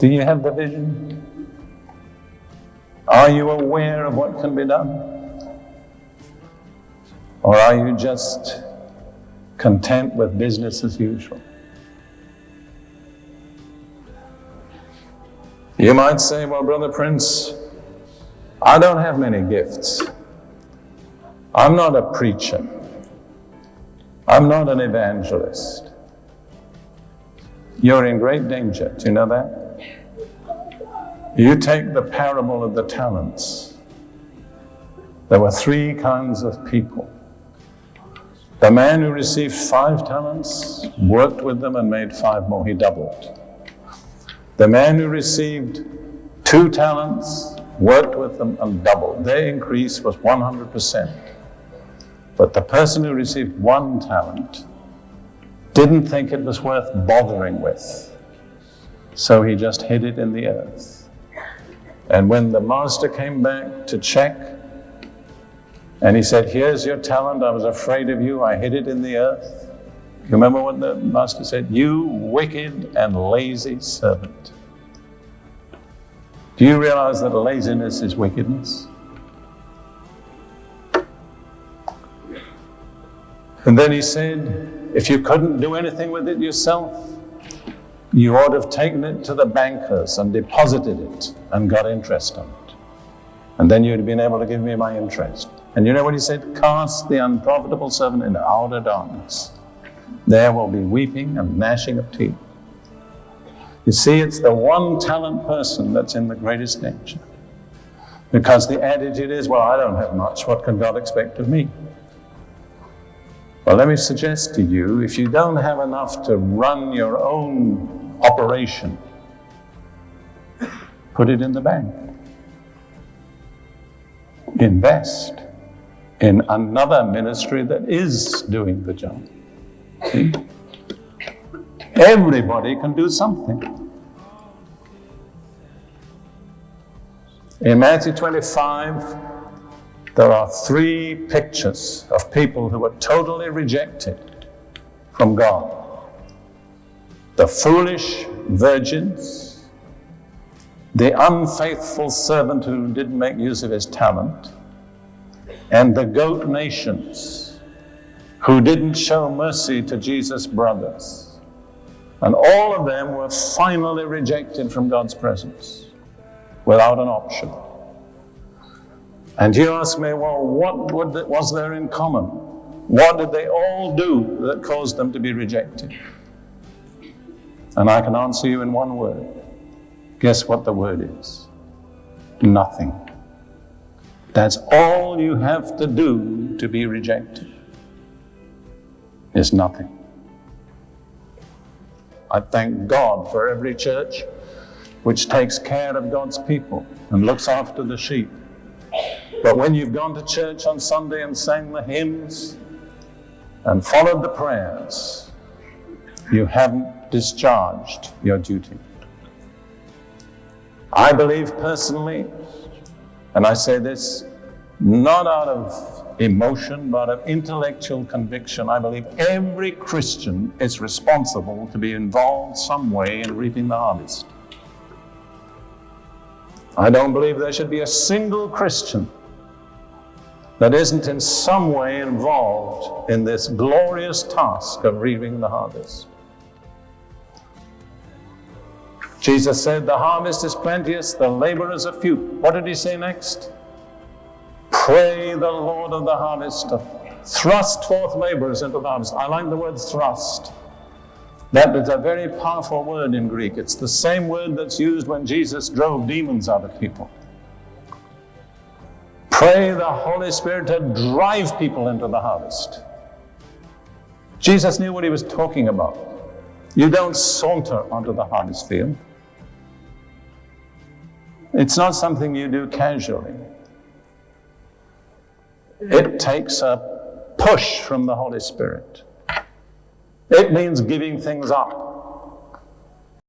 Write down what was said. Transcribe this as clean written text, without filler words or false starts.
Do you have the vision? Are you aware of what can be done? Or are you just content with business as usual? You might say, well, Brother Prince, I don't have many gifts. I'm not a preacher. I'm not an evangelist. You're in great danger. Do you know that? You take the parable of the talents. There were 3 kinds of people. The man who received 5 talents worked with them and made 5 more. He doubled. The man who received 2 talents worked with them and doubled. Their increase was 100%. But the person who received 1 talent didn't think it was worth bothering with. So he just hid it in the earth. And when the master came back to check, and he said, here's your talent, I was afraid of you, I hid it in the earth. You remember what the master said? You wicked and lazy servant. Do you realize that laziness is wickedness? And then he said, if you couldn't do anything with it yourself, you ought to have taken it to the bankers and deposited it and got interest on it. And then you'd have been able to give me my interest. And you know what he said? Cast the unprofitable servant into outer darkness. There will be weeping and gnashing of teeth. You see, it's the 1 talent person that's in the greatest danger. Because the attitude is, well, I don't have much. What can God expect of me? Well, let me suggest to you, if you don't have enough to run your own operation, put it in the bank. Invest in another ministry that is doing the job. See? Everybody can do something. In Matthew 25, there are 3 pictures of people who were totally rejected from God. The foolish virgins, the unfaithful servant who didn't make use of his talent, and the goat nations who didn't show mercy to Jesus' brothers. And all of them were finally rejected from God's presence without an option. And you ask me, well, what was there in common? What did they all do that caused them to be rejected? And I can answer you in one word. Guess what the word is? Nothing. That's all you have to do to be rejected, is nothing. I thank God for every church which takes care of God's people and looks after the sheep. But when you've gone to church on Sunday and sang the hymns and followed the prayers, you haven't discharged your duty. I believe personally, and I say this not out of emotion, but of intellectual conviction, I believe every Christian is responsible to be involved some way in reaping the harvest. I don't believe there should be a single Christian that isn't in some way involved in this glorious task of reaping the harvest. Jesus said, the harvest is plenteous, the laborers are few. What did he say next? Pray the Lord of the harvest to thrust forth laborers into the harvest. I like the word thrust. That is a very powerful word in Greek. It's the same word that's used when Jesus drove demons out of people. Pray the Holy Spirit to drive people into the harvest. Jesus knew what he was talking about. You don't saunter onto the harvest field. It's not something you do casually. It takes a push from the Holy Spirit. It means giving things up.